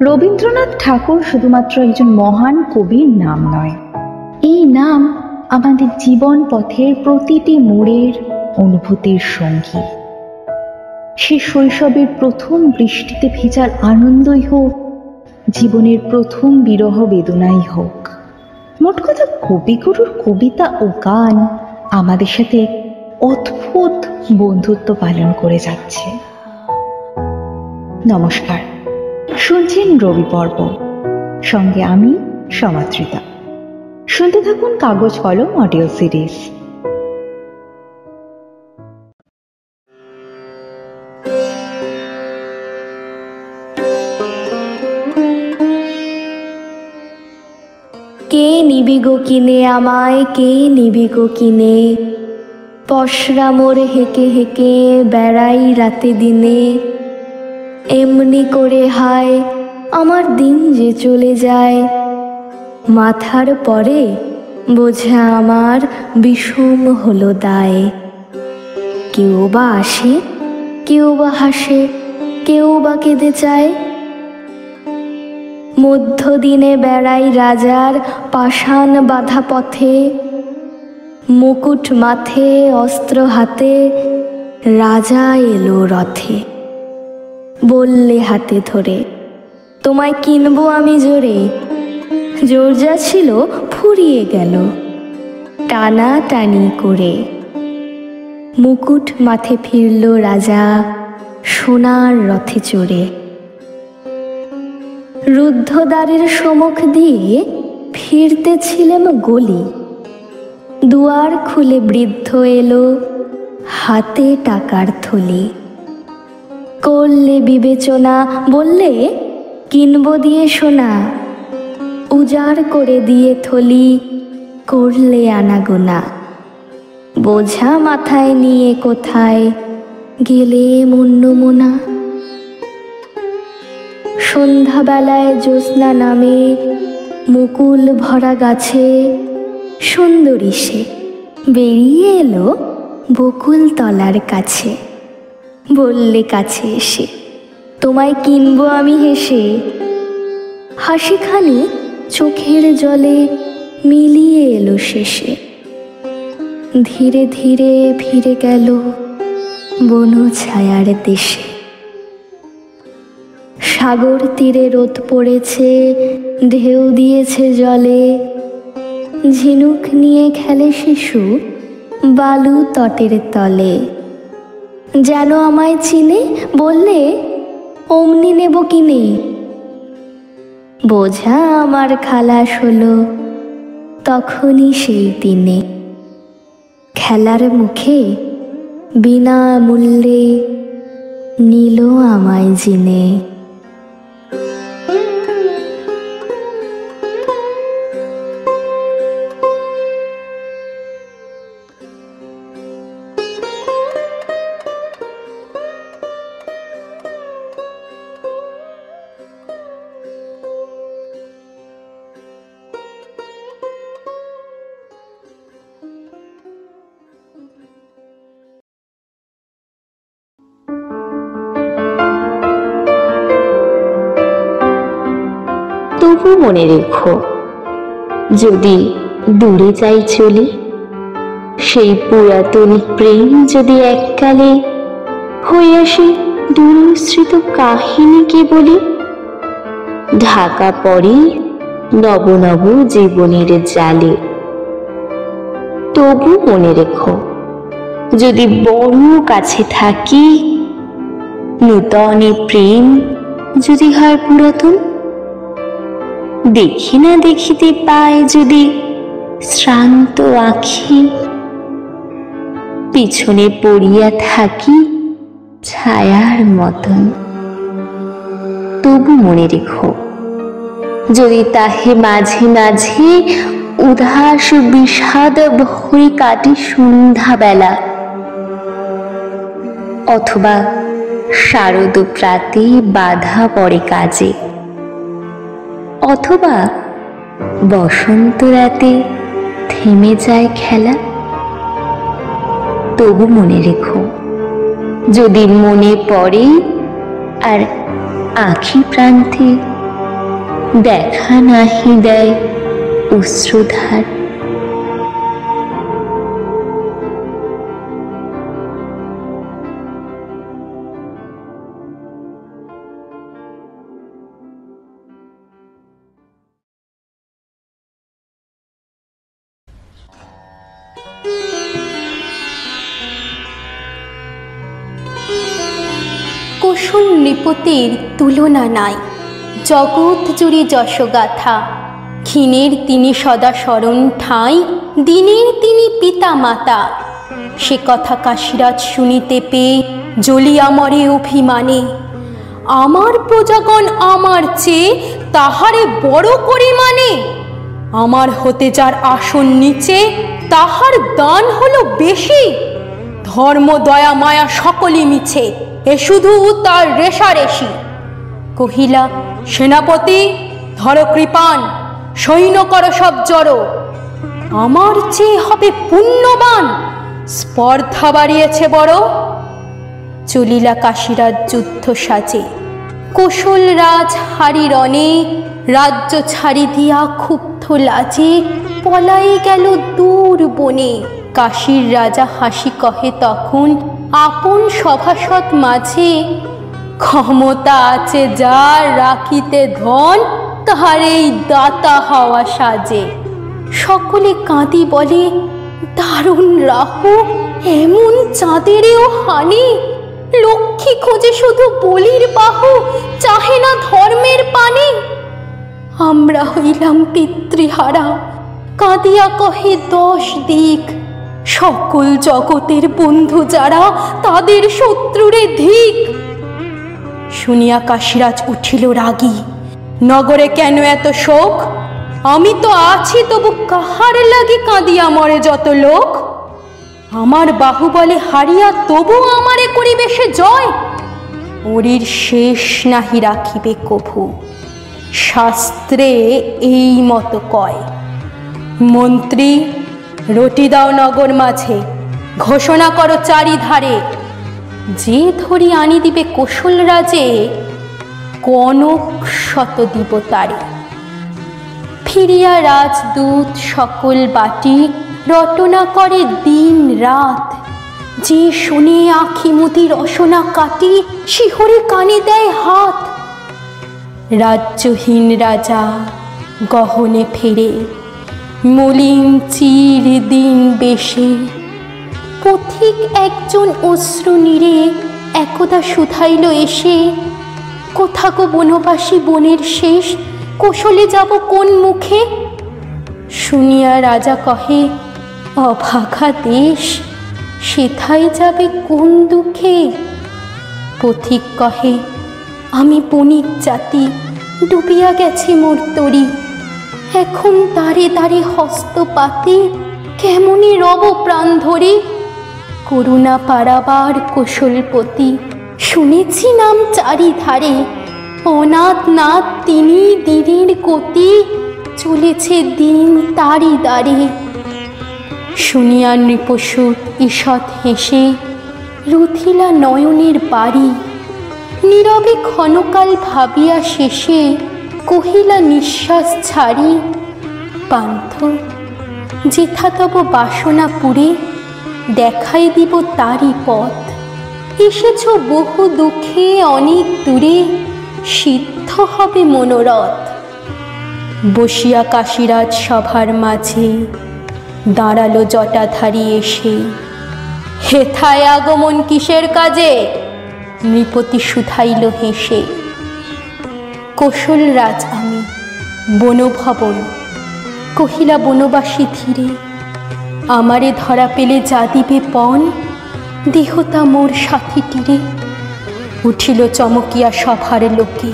রবীন্দ্রনাথ ঠাকুর শুধুমাত্র একজন মহান কবির নাম নয়, এই নাম আমাদের জীবন পথের প্রতিটি মোড়ের অনুভূতির সঙ্গী। সে শৈশবের প্রথম বৃষ্টিতে ভেজার আনন্দই হোক, জীবনের প্রথম বিরহ বেদনাই হোক, মোট কথা কবিগুরুর কবিতা ও গান আমাদের সাথে অদ্ভুত বন্ধুত্ব পালন করে যাচ্ছে। নমস্কার, শুনছেন রবি পর্ব, সঙ্গে আমি সমাদৃতা। শুনতে থাকুন কাগজ কলম অডিও সিরিজ। কে নিবি গো কিনে আমায়, কে নিবি গো কিনে, পশরা মোর হেঁকে হেঁকে বেড়াই রাতে দিনে, এমনি করে হায় আমার দিন যে চলে যায়, মাথার পরে বোঝা আমার বিষম হলো দায়। কেউ বা আসে, কেউ বা হাসে, কেউ বা কেঁদে চায়, মধ্যদিনে বেড়াই রাজার পাষাণ বাঁধা পথে, মুকুট মাথে অস্ত্র হাতে রাজা এলো রথে। বললে হাতে ধরে তোমায় কিনবো আমি জোরে, জোর যা ছিল ফুরিয়ে গেল টানা টানি করে। মুকুট মাথে ফিরল রাজা সোনার রথে চড়ে, রুদ্ধদ্বারের সম্মুখ দিয়ে ফিরতেছিলাম গলি, দুয়ার খুলে বৃদ্ধ এলো হাতে টাকার থলি। করলে বিবেচনা, বললে কিনবো দিয়ে সোনা, উজাড় করে দিয়ে থলি করলে আনাগোনা। বোঝা মাথায় নিয়ে কোথায় গেলে মন্যমোনা। সন্ধ্যাবেলায় জ্যোৎস্না নামে মুকুল ভরা গাছে, সুন্দরী সে বেরিয়ে এলো বকুল তলার কাছে। বললে কাছে এসে তোমায় কিনবো আমি হেসে, হাসিখানি চোখের জলে মিলিয়ে এলো শেষে। ধীরে ধীরে ফিরে গেল বন ছায়ার দেশে। সাগর তীরে রোদ পড়েছে, ঢেউ দিয়েছে জলে, ঝিনুক নিয়ে খেলে শিশু বালু তটের তলে। যেন আমায় চিনে, বললে অমনি নেব কিনে। বোঝা আমার খালাস হলো তখনই সেই দিনে। খেলার মুখে বিনা মূল্যে নিল আমায় জিনে। তবু মনে রেখো, যদি দূরে যাই চলে, সেই পুরাতন প্রেম যদি এককালে হয়ে আসে দুরস্মৃত কাহিনীকে বলি, ঢাকা পড়ে নব নব জীবনের জালে। তবু মনে রেখো, যদি বড় কাছে থাকি, নূতন প্রেম যদি হয় পুরাতন, দেখি না দেখিতে পায় যদি শ্রান্ত আঁখি, পিছনে পড়িয়া থাকি ছায়ার মতন। তবু মনে রেখো, যদি তাহে মাঝে মাঝে উদাস বিষাদ ভরে কাটে সন্ধ্যাবেলা, অথবা শারদ প্রাতে বাধা পড়ে কাজে, অথবা বসন্ত রাতে থেমে যায় খেলা। তবু মনে রেখো, যদি মনে পড়ে আর আঁখি প্রান্তে দেখা নাহি দেয় অশ্রুধার। কুশল নৃপতির তুলনা নাই, জগৎ জুড়ে যশগাথা। ক্ষীণের তিনি সদা স্মরণ ঠাঁই, দিনের তিনি পিতা মাতা। সে কথা কাশীরাজ শুনিতে পেয়ে জ্বলিয়া মরে অভিমানে। আমার প্রজাগণ আমার চেয়ে তাহারে বড় করে মানে। আমার হতে যার আসন নিচে, তাহার দান হলো বেশি। ধর্ম দয়া মায়া সকলই মিছে, এ শুধু তার রেশারেশি। কহিলা, সেনাপতি ধর কৃপান, সৈন্য কর সব জড়ো। আমার চেয়ে হবে পুণ্যবান, স্পর্ধা বাড়িয়েছে বড়। চলিলা কাশীরাজ যুদ্ধ সাজে, কৌশল রাজ হারি রণে। রাজ্য ছাড়ি দিয়া ক্ষুব্ধ লাজে, পলাই গেল দূর বনে। কাশীর রাজা হাসি কহে তখন আপন সভাসদ মাঝে, ক্ষমতা আছে যার রাখিতে ধন, তাহার এই দাতা হওয়া সাজে। সকলে কাঁদি বলে, দারুণ রাহু, এমন চাঁদেরও হানি। লক্ষ্মী খোঁজে শুধু বলির বাহু, চাহে না ধর্মের পানি। আমরা হইলাম পিতৃহারা, কাঁদিয়া কহে 10 দিক। সকল জগতের বন্ধু যারা, তাদের শত্রুরে ধিক। শুনিয়া কাশীরাজ উঠিল রাগী, নগরে কেন এত শোক? আমি তো আছি তবু কাহার লাগি কাঁদিয়া মরে যত লোক। আমার বাহুবলে হারিয়া তবু আমারে করিবে সে জয়। ওরির শেষ নাহি রাখিবে কভু, শাস্ত্রে এই মতো কয়। মন্ত্রী রটি দাও নগর মাঝে, ঘোষণা করো চারিধারে। যে ধরি আনি দিবে কৌশল রাজে, কনক শত দিব তারে। ফিরিয়া রাজদূত সকল বাটি, রটনা করে দিন রাত। যে শুনে আঁখি মুদি রসনা কাটি, শিহরে কানে দেয় হাত। রাজ্যহীন রাজা গহনে ফেরে, মলিন চির দিন বেশে। পথিক একজন অশ্রু নীরে, একদা শুধাইল এসে, কোথা গো বনবাসী বনের শেষ, কৌশলে যাব কোন মুখে? শুনিয়া রাজা কহে, অভাগা দেশ, সেথায় যাবে কোন দুঃখে? পথিক কহে, আমি বণিক জাতি, ডুবিয়া গেছে মোর তরি। এখন দাঁড়ে দাঁড়ে হস্তপাতে, কেমনে রব প্রাণ ধরে। করুণা পারাবার কৌশলপতি, শুনেছি নাম চারিধারে। অনাথ নাথ তিনি দিনের গতি, চলেছে দিন তারি দ্বারে। শুনিয়া নৃপসূত ঈষৎ হেসে, রুধিলা নয়নের বাড়ি। নীরবে ক্ষণকাল ভাবিয়া শেষে, কহিলা নিঃশ্বাস ছাড়ি, পান্থ যেথা তব বাসনা পুরে, দেখাই দিব তারি পথ। এসেছ বহু দুঃখে অনেক দূরে, সিদ্ধ হবে মনোরথ। বসিয়া কাশীরাজ সভার মাঝে, দাঁড়ালো জটাধারী এসে। হেথায় আগমন কিসের কাজে? নৃপতি শুধাইল হেসে। কৌশল রাজ আমি, বনভবন। কহিলা বনবাসী ধীরে, আমারে ধরা পেলে যা দিবে পণ, দেহতা মোর সাথী তীরে। উঠিল চমকিয়া সভার লোকে,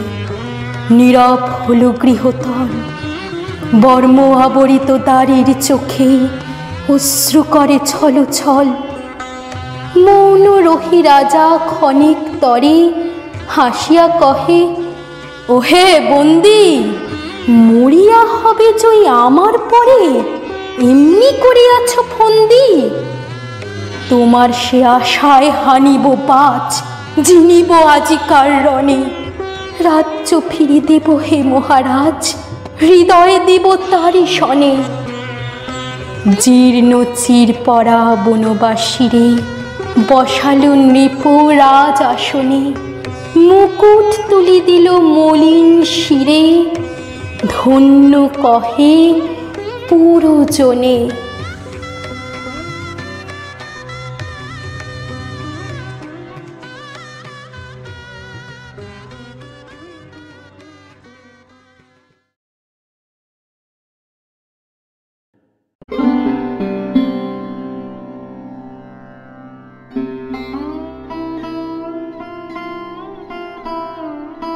নীরব হল গৃহতল। বর্ম আবরিত দ্বারের চোখে, অশ্রু করে ছল ছল। মৌন রহি রাজা ক্ষণিক তরে, হাসিয়া কহে, ওহে বন্দি, মরিয়া হবে জয় আমার পরে, এমনি করিয়াছ ফন্দি। তোমার সে আশায় হানিব পাঁচ, জিনিব আজিকার রণে। রাজ্য ফিরে দেব হে মহারাজ, হৃদয়ে দেব তারি শনে। জীর্ণ চিরপরা বনবাসীরে বসালো নৃপ রাজ আসনে। মুকুট তুলি দিল মলিন শিরে, ধন্য কহে পুরজনে।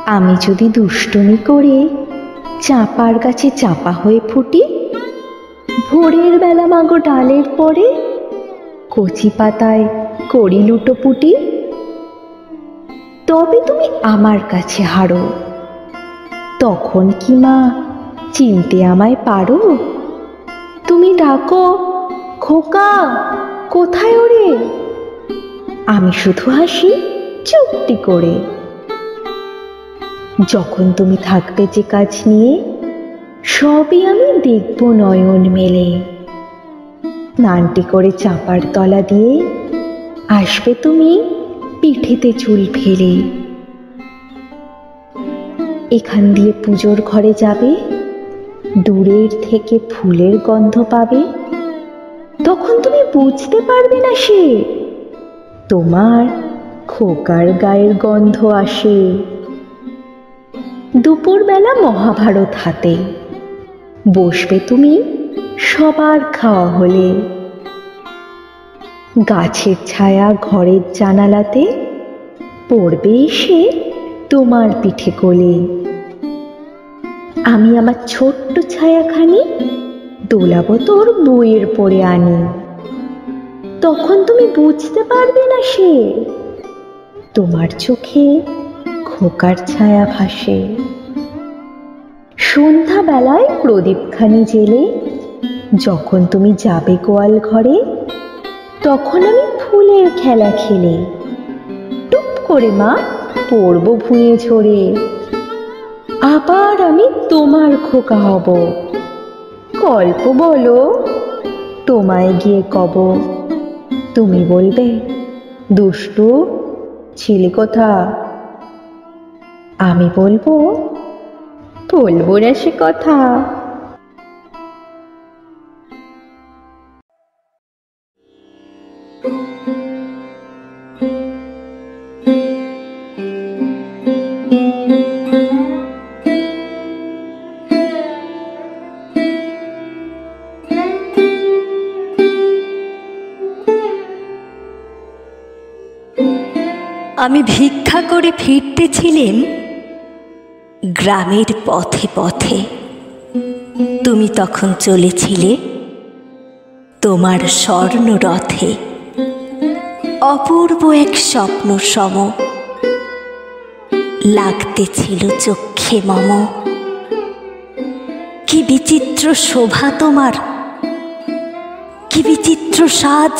আমি যদি দুষ্টুমি করে চাপার গাছে চাপা হয়ে ফুটি, ভোরের বেলা মাগো ডালের পরে কচি পাতায় করি লুটোপুটি, তবে তুমি আমার কাছে হারো। তখন কি মা চিনতে আমায় পারো? তুমি ডাকো, খোকা কোথায় ওরে? আমি শুধু হাসি চুপটি করে। যখন তুমি থাকবে যে কাজ নিয়ে, সবই আমি দেখব নয়ন মেলে। স্নানটি করে চাপার তলা দিয়ে আসবে তুমি পিঠেতে চুল ফেলে। এখান দিয়ে পুজোর ঘরে যাবে, দূরের থেকে ফুলের গন্ধ পাবে। তখন তুমি বুঝতে পারবে না সে তোমার খোকার গায়ের গন্ধ আসে। দুপুরবেলা মহাভারত হাতে বসবে তুমি সবার খাওয়া হলে। গাছের ছায়া ঘরের জানালাতে পড়বে এসে তোমার পিঠে কোলে। আমি আমার ছোট্ট ছায়াখানি দোলাবো তোর বইয়ের পরে আনি। তখন তুমি বুঝতে পারবে না সে তোমার চোখে খোকার ছায়া ভাসে। সন্ধ্যাবেলায় প্রদীপখানি জেলে যখন তুমি যাবে গোয়াল ঘরে, তখন আমি ফুলের খেলা খেলে টুপ করে মা পড়বো ভুঁয়ে ঝরে। আবার আমি তোমার খোকা হব, গল্প বলো তোমায় গিয়ে কব। তুমি বলবে দুষ্টু ছিলি কোথা? আমি বলবো বলবো না সে কথা। আমি ভিক্ষা করে ফিরতেছিলেম গ্রামের পথে পথে। তুমি তখন চলেছিলে তোমার স্বর্ণ রথে। অপূর্ব এক স্বপ্ন সম লাগতেছিল চক্ষে মম। কি বিচিত্র শোভা তোমার, কি বিচিত্র সাজ।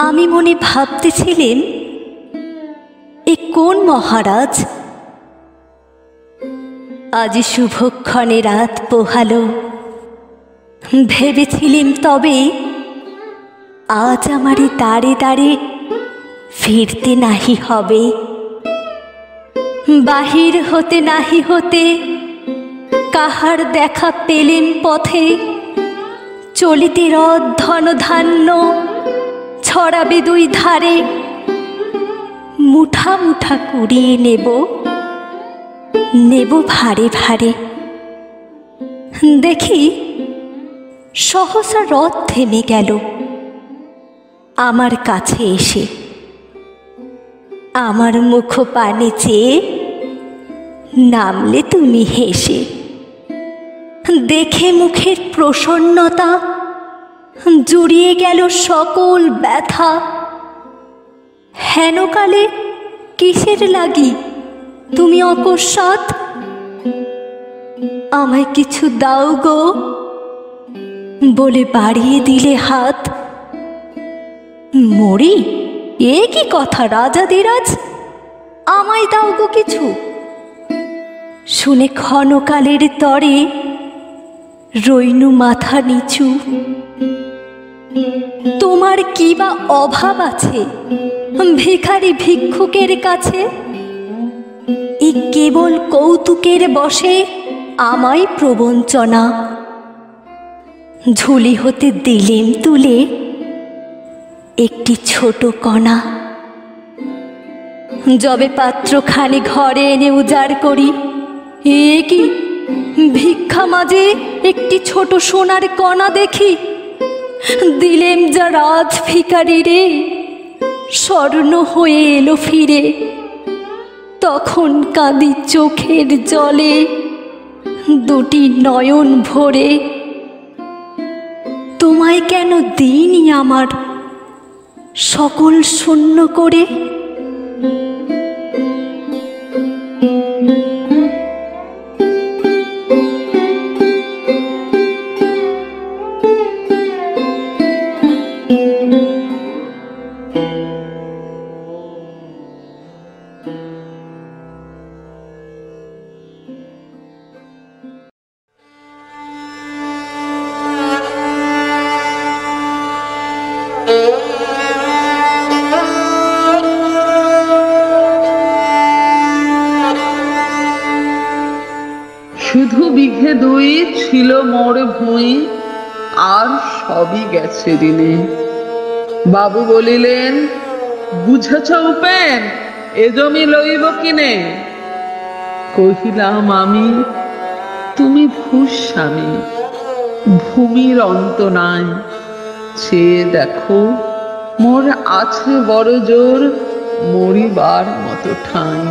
আমি মনে ভাবতেছিলেন এ কোন মহারাজ। আজ শুভক্ষণে রাত পোহালো, ভেবেছিলেম তবে আজ আমারে দাঁড়ে দাঁড়ে ফিরতে নাহি হবে। বাহির হতে নাহি হতে কাহার দেখা পেলেন পথে। চলিতে রথ ধন ধান্য ছড়াবে দুই ধারে। মুঠা মুঠা কুড়িয়ে নেব, নেব ভারে ভারে। দেখি সহসা রথ থেমে গেল আমার কাছে এসে। আমার মুখ পানে চেয়ে নামলে তুমি হেসে। দেখে মুখের প্রসন্নতা জুড়িয়ে গেল সকল ব্যথা। হেনকালে কিসের লাগি তুমি অকস্মাৎ? আমায় কিছু দাও গো বলে বাড়িয়ে দিলে হাত। মরি, এ কি কথা রাজাধিরাজ? আমায় দাও গো কিছু। শুনে ক্ষণকালের তরে রইনু মাথা নিচু। তোমার কি বা অভাব আছে ভিখারি ভিক্ষুকের কাছে? এই কেবল কৌতুকের বশে আমায় প্রবঞ্চনা। ঝুলি হতে দিলেম তুলে একটি ছোট কণা। যবে পাত্রখানি ঘরে এনে উজাড় করি, এ কি ভিক্ষা মাঝে একটি ছোট সোনার কণা দেখি। দিলেম যা রাজ ভিখারি রে, স্বর্ণ হয়ে এলো ফিরে। তখন কাঁদি চোখের জলে দুটি নয়ন ভরে। তোমায় কেন দিইনি আমার সকল শূন্য করে? শুধু বিঘে দুই ছিল মোর ভুঁই, আর সবই গেছে দিনে। বাবু বলিলেন, বুঝেছ উপেন, এ জমি লইব কিনে? কহিলাম আমি, তুমি ভূস্বামী, ভূমির অন্ত নাই। চেয়ে দেখো, মোর আছে বড় জোর মরিবার মতো ঠাঁই।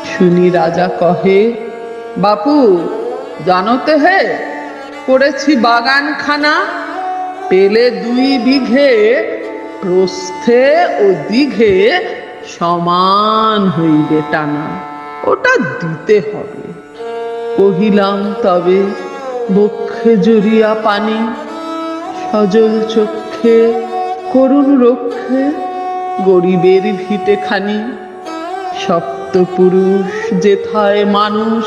শুনি রাজা কহে, বাপু জানতে হে, করেছি বাগানখানা। পেলে 2 বিঘে, প্রস্থে ও দীঘে সমান হইবে টানা। ওটা দিতে হবে। কহিলাম তবে বক্ষে জড়িয়া পানি, সজল চক্ষে করুণ রক্ষে গরিবের ভিটে খানি। সপ্তপুরুষ যেথায় মানুষ,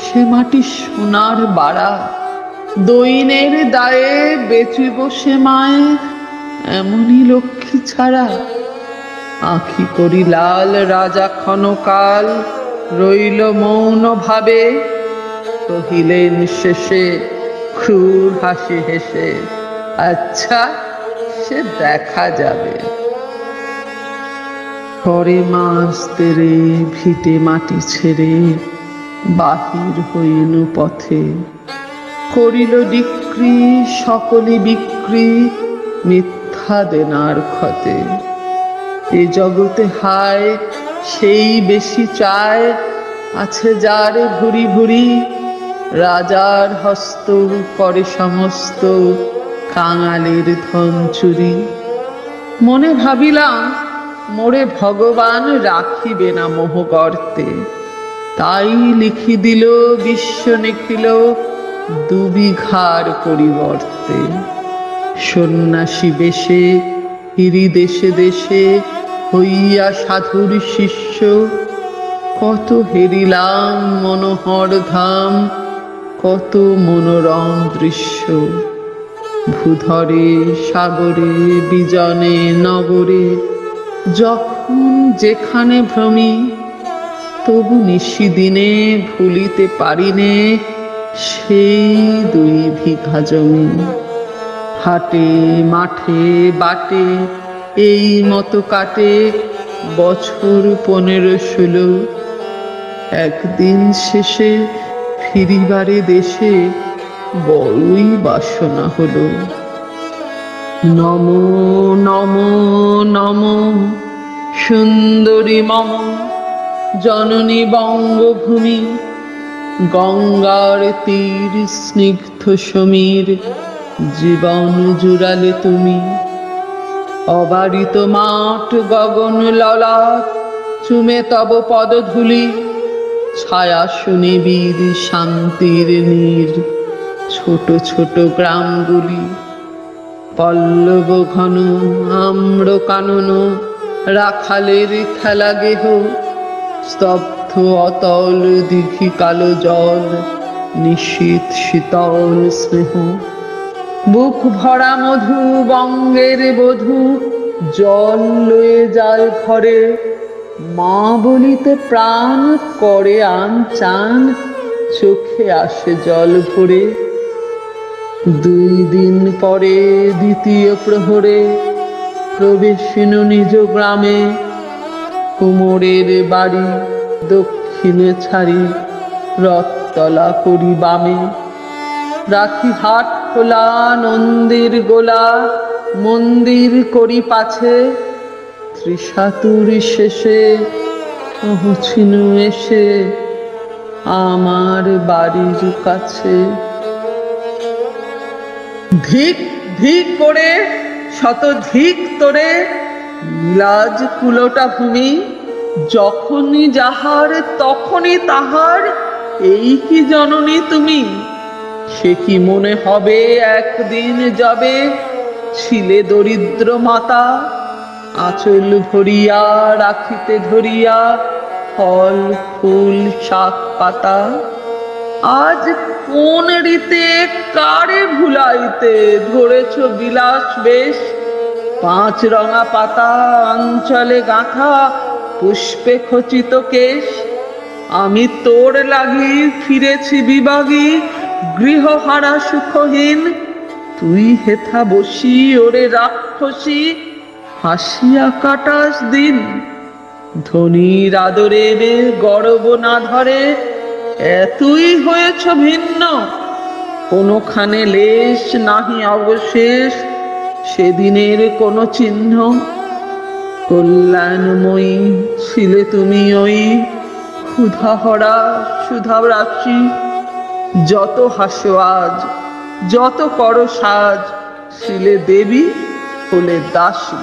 সে মাটি সোনার বাড়া। দৈনের দায়ে বেচিব সে মায়ে, এমনই লক্ষ্মী ছাড়া। আঁখি করি লাল রাজা ক্ষণকাল, রইল মৌন ভাবে। কহিলেন শেষে ক্রূর হাসি হেসে, আচ্ছা সে দেখা যাবে। পরে মাস তেরে ভিটে মাটি ছেড়ে বাহির হইল পথে। করিল ডিক্রি সকলে বিক্রি, মিথ্যা দেনার ক্ষতে। এ জগতে হায় সেই বেশি চায়, আছে যার ভুরি ভুরি। রাজার হস্ত করে সমস্ত, কাঙালের ধন চুরি। মনে ভাবিলাম, মোরে ভগবান রাখিবে না মোহ গর্তে। তাই লিখি দিল বিশ্ব নিখিল 2 বিঘার পরিবর্তে। সন্ন্যাসী বেশে ফিরি দেশে দেশে, হইয়া সাধুর শিষ্য। কত হেরিলাম মনোহর ধাম, কত মনোরম দৃশ্য। ভূধরে সাগরে বিজনে নগরে, যখন যেখানে ভ্রমি। তবু নিশিদিনে ভুলিতে পারিনে সেই 2 বিঘা জমি। হাটে মাঠে বাটে এই মতো কাটে বছর 15-16। একদিন শেষে ফিরিবারে দেশে বড়ই বাসনা হলো। নমো নমো নমো সুন্দরী মম জননী বঙ্গভূমি। গঙ্গার তীর স্নিগ্ধ সমীর, জীবন জুড়ালে তুমি। অবারিত মাঠ গগন ললাট, চুমে তব পদধূলি। ছায়া সুনিবিড় শান্তির নীর, ছোট ছোট গ্রামগুলি। পল্লব ঘন আম্র কানন, রাখালের খেলা গেহ। স্তব্ধ অতল দিঘি কালো জল, নিশীথ শীতল স্নেহ। বুক ভরা মধু বঙ্গের বধূ, জল লয়ে যায় ঘরে। মা বলিতে প্রাণ করে আন চান, চোখে আসে জল ভরে। 2 দিন পরে দ্বিতীয় প্রহরে প্রবেশিনু নিজ গ্রামে। কুমোরের বাড়ি দক্ষিণে ছাড়ি, রথতলা করি বামে। রাখি হাট খোলা নন্দীর গোলা, মন্দির করি পাছে। ত্রিশাতুর শেষে পৌঁছিনু এসে আমার বাড়ির কাছে। ধিক ধিক করে শত ধিক তোরে, নীলাজ কুলোটা ভূমি। যখনই যাহার তখনই তাহার, এই কি জননী তুমি? সে কি মনে হবে একদিন যাবে, ছিলে দরিদ্র মাতা। আঁচল ভরিয়া রাখিতে ধরিয়া, ফল ফুল শাক পাতা। আজ কোন রীতে কারে ভুলাইতে ধরেছ বিলাস বেশ। 5 রঙা পাতা অঞ্চলে গাঁথা, পুষ্পে খচিত কেশ। আমি তোর লাগি ফিরেছি বিভাগী, গৃহহারা সুখহীন। তুই হেথা বসি ওরে রাক্ষসী, হাসিয়া কাটাস দিন। ধনীর আদরে গর্ব না ধরে, এতই হয়েছ ভিন্ন। কোনোখানে লেশ নাহি অবশেষ, সেদিনের কোনো চিহ্ন। কল্যাণময়ী ছিলে তুমি ওই, ক্ষুধাহরা সুধা রাশি। যত হাসো আজ, যত করো সাজ, ছিলে দেবী হলে দাসী।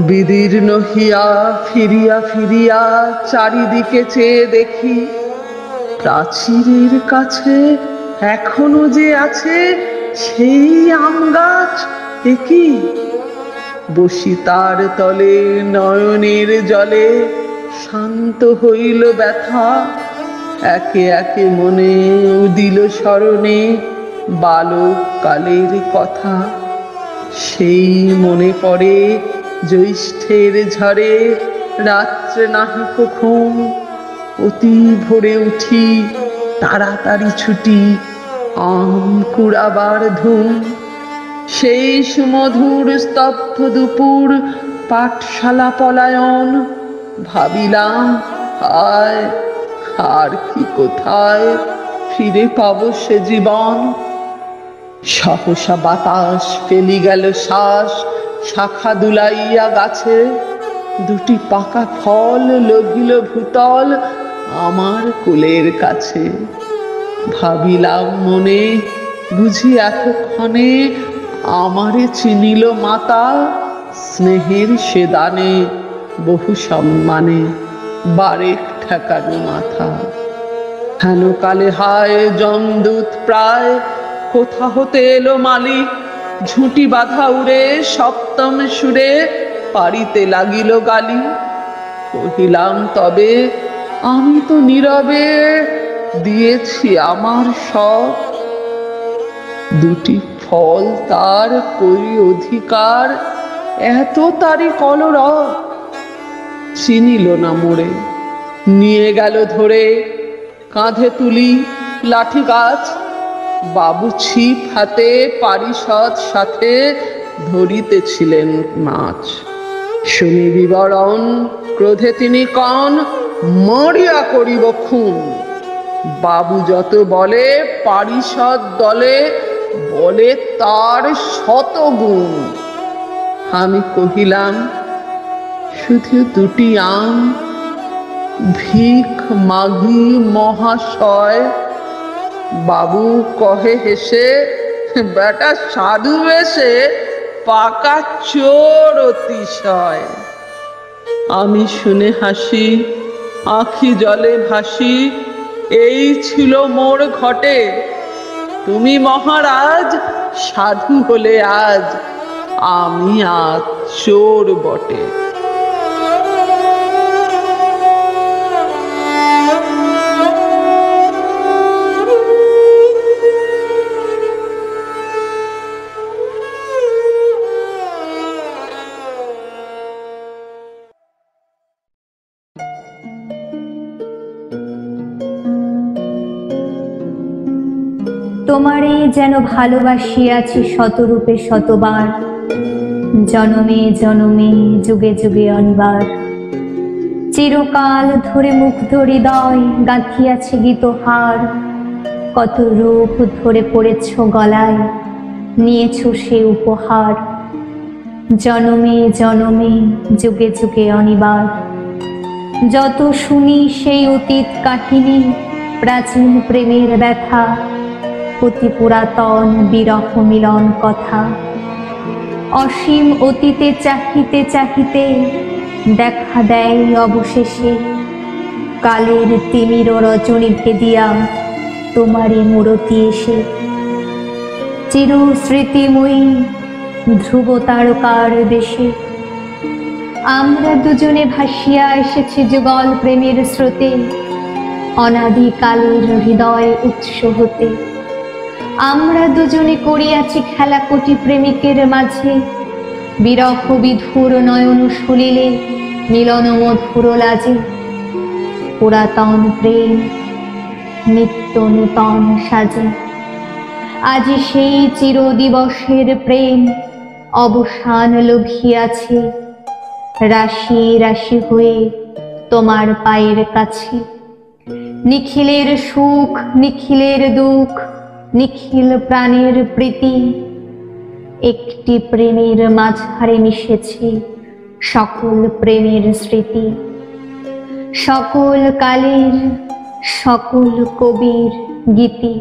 বিদীর্ণ হিয়া ফিরিয়া ফিরিয়া চারিদিকে চেয়ে দেখি, প্রাচীরের কাছে এখনো যে আছে সেই আম গাছ। একই বসি তার তলে নয়নের জলে, শান্ত হইল ব্যথা। একে একে মনে উদিল স্মরণে বালক কালের কথা। সেই মনে পড়ে জ্যৈষ্ঠের ঝড়ে, রাত্রে নাহিক ঘুম। অতি ভোরে উঠি তাড়াতাড়ি ছুটি, আম কুড়াবার ধুম। সেই সুমধুর স্তব্ধ দুপুর, পাঠশালা পলায়ন। ভাবিলাম হায়, আর কি কোথায় ফিরে পাবো সে জীবন। সহসা বাতাস ফেলি গেল শ্বাস, শাখা দুলাইয়া গাছে। 2টি পাকা ফল লভিল ভূতল আমার কোলের কাছে। ভাবিলাম মনে, বুঝি এতক্ষণে আমারে চিনিল মাতা। স্নেহের সে দানে বহু সম্মানে, বারেক ঠেকানো মাথা। হেন কালে হায় যমদূত প্রায়, কোথা হতে এলো মালিক। ঝুঁটি বাঁধা উড়ে সপ্তম সুরে, পারিতে লাগিল গালি। কহিলাম তবে আমি তো নীরবে দিয়েছি আমার সব। 2টি ফল তার করি অধিকার, এত তারি কলরব। চিনিল না মোড়ে, নিয়ে গেল ধরে, কাঁধে তুলি লাঠি গাছ। বাবু ছিপ হাতে পারিষদ সাথে, ধরিতেছিলেন মাছ। শুনি বিবরণ, ক্রোধে তিনি কন, মরিয়া করিব খুন। বাবু যত বলে পারিষদ দলে, বলে তার 100 গুণ। আমি কহিলাম শুধু 2টি আম, ভিখ মাগি মহাশয়। বাবু কহে হেসে, বেটা সাধু বেশে পাকা চোর অতিশয়। আমি শুনে হাসি, আঁখি জলে ভাসি। এই ছিল মোর ঘটে, তুমি মহারাজ সাধু হলে আজ, আমি আজ চোর বটে। তোমারে যেন ভালোবাসিয়াছি শতরূপে শতবার, জনমে জনমে যুগে যুগে অনিবার। চিরকাল ধরে মুগ্ধ হৃদয় গাঁথিয়াছে গীতহার, কত রূপ ধরে পড়েছ গলায়, নিয়েছ সে উপহার। জনমে জনমে যুগে যুগে অনিবার। যত শুনি সেই অতীত কাহিনী, প্রাচীন প্রেমের ব্যথা, অতি পুরাতন বিরহ মিলন কথা। অসীম অতীতে চাহিতে চাহিতে দেখা দেয় অবশেষে, কালের তিমির রজনী ভেদিয়া তোমারই মূরতি এসে। চির স্মৃতিময়ী ধ্রুব তারকার দেশে, আমরা দুজনে ভাসিয়া এসেছি যুগল প্রেমের স্রোতে, অনাদিকালের হৃদয় উৎস হতে। আমরা দুজনে করিয়াছি খেলা কোটি প্রেমিকের মাঝে, বিরহ বিধুর নয়ন সলিলে মিলন মধুর লাজে। পুরাতন প্রেম নিত্য নূতন সাজে, আজি সেই চির দিবসের প্রেম অবসান লভিয়াছে, রাশি রাশি হয়ে তোমার পায়ের কাছে। নিখিলের সুখ নিখিলের দুঃখ, নিখিল প্রাণের প্রীতি, একটি প্রেমের মাঝারে মিশেছে সকল প্রেমের স্মৃতি। সকল কালের সকল কবির গীতি।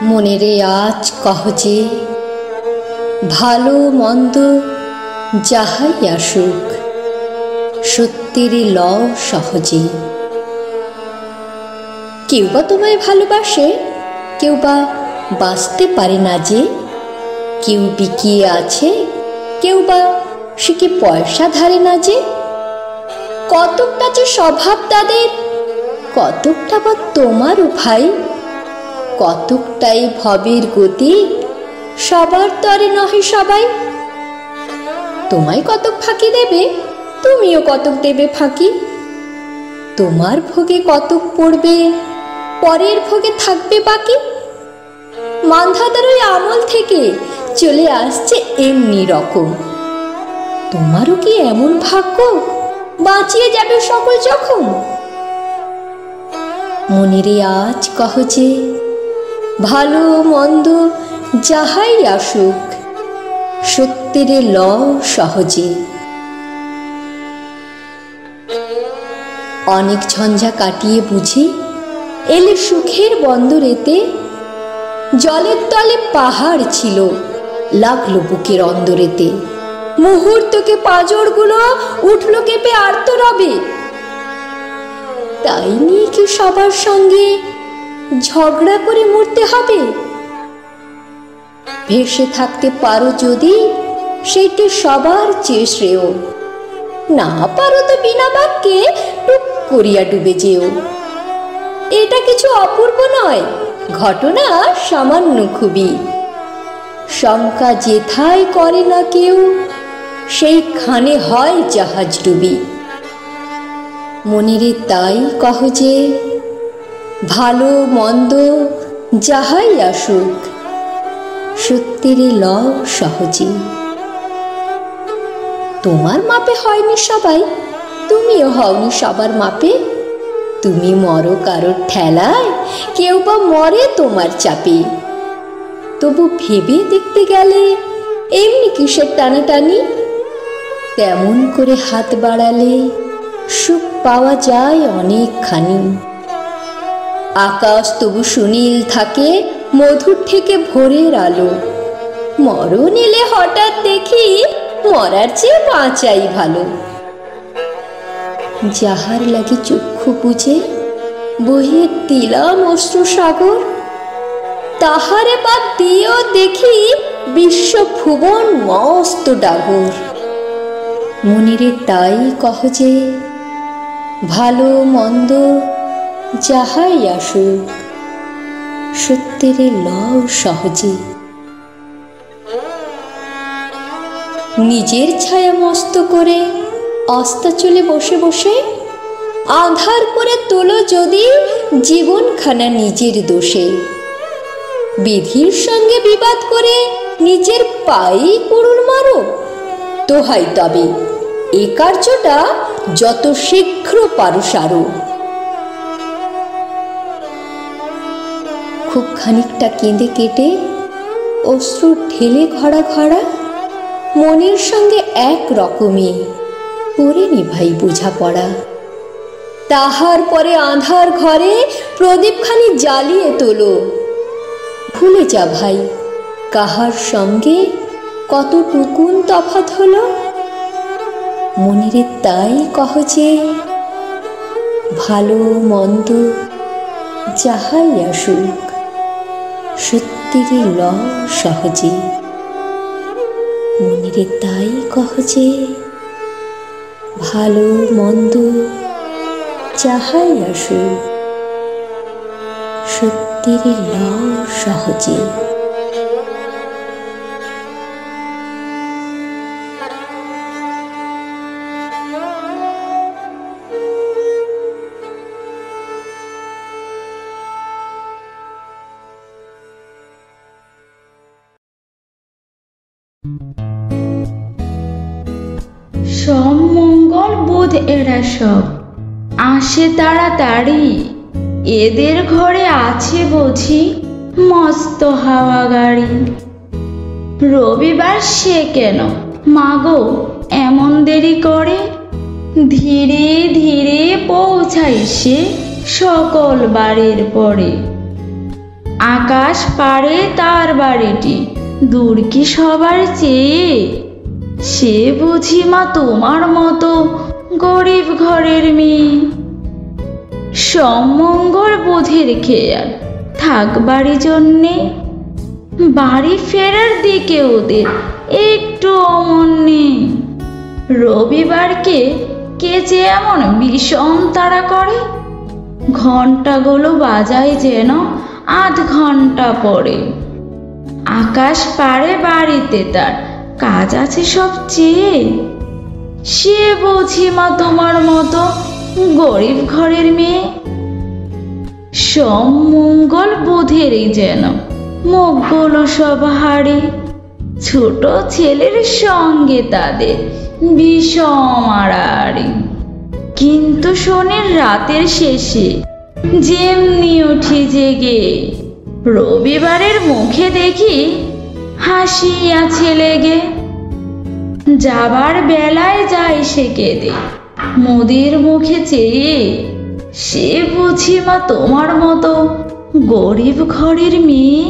মনেরে আজ কহ যে, ভালো মন্দ যাহাই আসুক, সত্যের লও সহজে। কেউ বা তোমায় ভালোবাসে, কেউ বা বাঁচতে পারে না যে। কেউ বিকিয়ে আছে, কেউ বা সে কি পয়সা ধারে না যে। কতকটা যে স্বভাব তাদের, কতকটা বা তোমারও ভাই। কতকটাই ভবের গতি, সবার তরে নহে সবাই। তোমায় কতক ফাঁকি দেবে, তুমিও কতক দেবে ফাঁকি। তোমার ভোগে কতক পড়বে, পরের ভোগে থাকবে বাকি। মান্ধাতার ওই আমল থেকে চলে আসছে এমনি রকম। তোমারও কি এমন ভাগ্য, বাঁচিয়ে যাবে সকল জখম? মনেরে আজ কহ যে, ভালো মন্দ যাহাই আসুক, সত্যের লও সহজে। অনেক ঝঞ্ঝা কাটিয়ে বুঝি এলে সুখের বন্দরেতে। জলের তলে পাহাড় ছিল, লাগলো বুকের অন্দরেতে। মুহূর্তকে পাঁজরগুলো উঠল কেঁপে আর্তরবে। তাই নিয়ে কি সবার সঙ্গে ঝগড়া করে মরতে হবে? ভেসে থাকতে পারো যদি, সেইটি সবার চেয়ে শ্রেয়। না পারো তো বিনা বাক্যে টুক করিয়া ডুবে যেও। এটা কিছু অপূর্ব নয়, ঘটনা সামান্য খুবই। শঙ্কা যেথায় করে না কেউ, সেইখানে হয় জাহাজ ডুবি। মনেরে তাই কহ যে, ভালো মন্দ যাহাই আসুক, সত্যের লও সহজে। তোমার মাপে হয়নি সবাই, তুমিও হওনি সবার মাপে। তুমি মরো কারোর ঠেলায়, কেউ বা মরে তোমার চাপে। তবু ভেবে দেখতে গেলে এমনি কিসের টানাটানি? তেমন করে হাত বাড়ালে সুখ পাওয়া যায় অনেকখানি। আকাশ তবু সুনীল থাকে, মধুর থেকে ভোরের আলো। মরণ এলে হঠাৎ দেখি, মরার চেয়ে বাঁচাই ভালো। যাহার লাগে চক্ষু বুঝে বহিয়ে দিলাম অশ্রু সাগর, তাহারে বাদ দিয়েও দেখি বিশ্ব ভুবন মস্ত ডাগর। মনিরে তাই কহ যে ভালো মন্দ যাহাই আসুক সত্যেরে লও সহজে। নিজের ছায়া মস্ত করে অস্তাচলে বসে বসে আঁধার করে তোলো যদি জীবনখানা নিজের দোষে। বিধির সঙ্গে বিবাদ করে নিজের পায়েই কুড়ুল মারো, তোহাই তবে এ কার্যটা যত শীঘ্র পারো সারো। খুব খানিকটা কেঁদে কেটে অশ্রু ঢেলে ঘড়া ঘড়া মনের সঙ্গে এক রকমই করে নিভাই বোঝাপড়া। তাহার পরে আঁধার ঘরে প্রদীপখানি জ্বালিয়ে তোলো। ভুলে যা ভাই কাহার সঙ্গে কতটুকুন তফাৎ হলো। মনিরে তাই কহ যে ভালো মন্দ যাহাই আসুক সত্যিরে লও সহজে। মনিরে তাই কহ যে ভালো মন্দ যাহাই আসুক সত্যিরে লও সহজে। সব মঙ্গল বোধ এরা সব আসে তাড়াতাড়ি, এদের ঘরে আছে বুঝি মস্ত হাওয়া গাড়ি। রবিবার সে কেন মাগো এমন দেরি করে, ধীরে ধীরে পৌঁছায় সে সকল বাড়ির পরে। আকাশ পারে তার বাড়িটি দূর কি সবার চেয়ে, সে বুঝি মা তোমার মতো গরিব ঘরের মেয়ে। সমঙ্গল বোধের খেয়াল থাক বাড়ি জন্যে, বাড়ি ফেরার দিকে ওদের একটু অমন নেই। রবিবারকে কে যে এমন বিষম তাড়া করে, ঘন্টাগুলো বাজায় যেন আধ ঘন্টা পরে। আকাশ পারে বাড়িতে তার কাজ আছে সবচেয়ে, সে বুঝি মা তোমার মতো গরিব ঘরের মেয়ে। সমঙ্গল বোধেরই যেন মুখগুলো সব হাড়ে, ছোট ছেলের সঙ্গে তাদের বিষম আড়াআড়ি। কিন্তু শনির রাতের শেষে যেমনি উঠি জেগে, রবিবারের মুখে দেখি হাসি আছে লেগে। যাবার বেলায় যায় সে কেঁদে মোদের মুখে চেয়ে, সে বুঝি মা তোমার মতো গরিব ঘরের মেয়ে।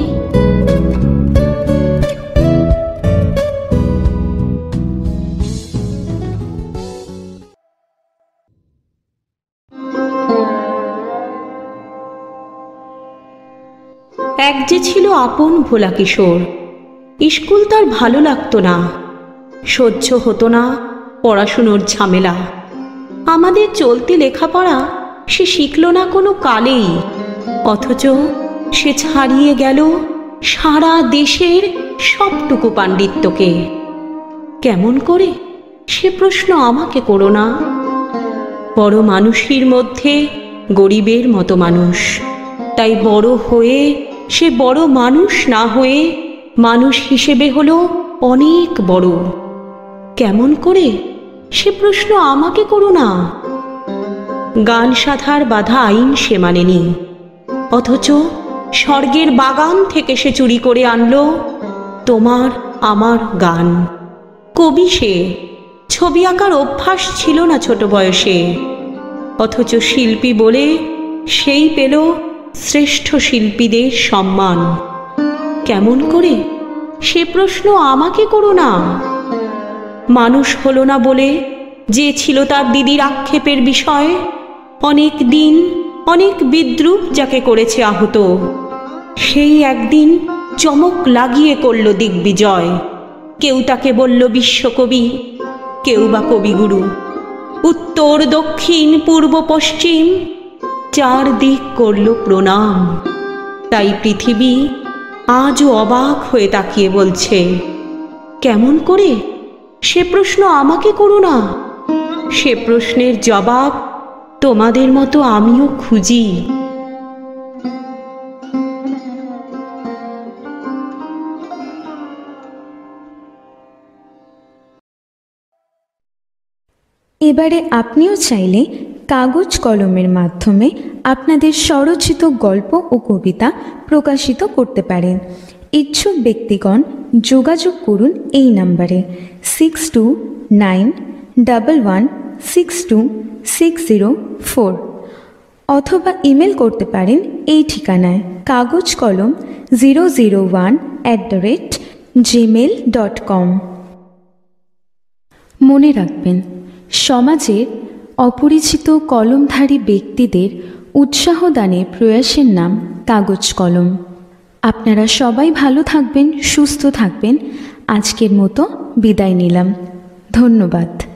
এক যে ছিল আপন ভোলা কিশোর, স্কুল তার ভালো লাগতো না, সহ্য হতো না পড়াশুনোর ঝামেলা। আমাদের চলতে লেখাপড়া সে শিখল না কোনো কালেই, অথচ সে ছাড়িয়ে গেল সারা দেশের সবটুকু পাণ্ডিত্যকে। কেমন করে সে প্রশ্ন আমাকে করো না। বড় মানুষের মধ্যে গরিবের মতো মানুষ, তাই বড় হয়ে সে বড় মানুষ না হয়ে মানুষ হিসেবে হলো অনেক বড়। কেমন করে সে প্রশ্ন আমাকে করো না। গান সাধার বাধা আইন সে মানেনি, অথচ স্বর্গের বাগান থেকে সে চুরি করে আনলো তোমার আমার গান। কবি সে, ছবি আঁকার অভ্যাস ছিল না ছোট বয়সে, অথচ শিল্পী বলে সেই পেল শ্রেষ্ঠ শিল্পীদের সম্মান। কেমন করে সে প্রশ্ন আমাকে করো না। মানুষ হলো না বলে যে ছিল তার দিদির আক্ষেপের বিষয়, অনেক দিন অনেক বিদ্রুপ যাকে করেছে আহত, সেই একদিন চমক লাগিয়ে করল দিগ্বিজয়। কেউ তাকে বলল বিশ্বকবি, কেউ বা কবিগুরু। উত্তর দক্ষিণ পূর্ব পশ্চিম চারদিক করল প্রণাম। তাই পৃথিবী আজও অবাক হয়ে তাকিয়ে বলছে, কেমন করে? সে প্রশ্ন আমাকে করো না, সে প্রশ্নের জবাব তোমাদের মতো আমিও খুঁজি। এবারে আপনিও চাইলে কাগজ কলমের মাধ্যমে আপনাদের স্বরচিত গল্প ও কবিতা প্রকাশিত করতে পারেন। ইচ্ছুক ব্যক্তিগণ যোগাযোগ করুন এই নাম্বারে 6291162604 অথবা ইমেল করতে পারেন এই ঠিকানায় kagojkolom001@gmail.com। মনে রাখবেন, সমাজের অপরিচিত কলমধারী ব্যক্তিদের উৎসাহ দানের প্রয়াসের নাম কাগজ কলম। আপনারা সবাই ভালো থাকবেন, সুস্থ থাকবেন। আজকের মতো বিদায় নিলাম। ধন্যবাদ।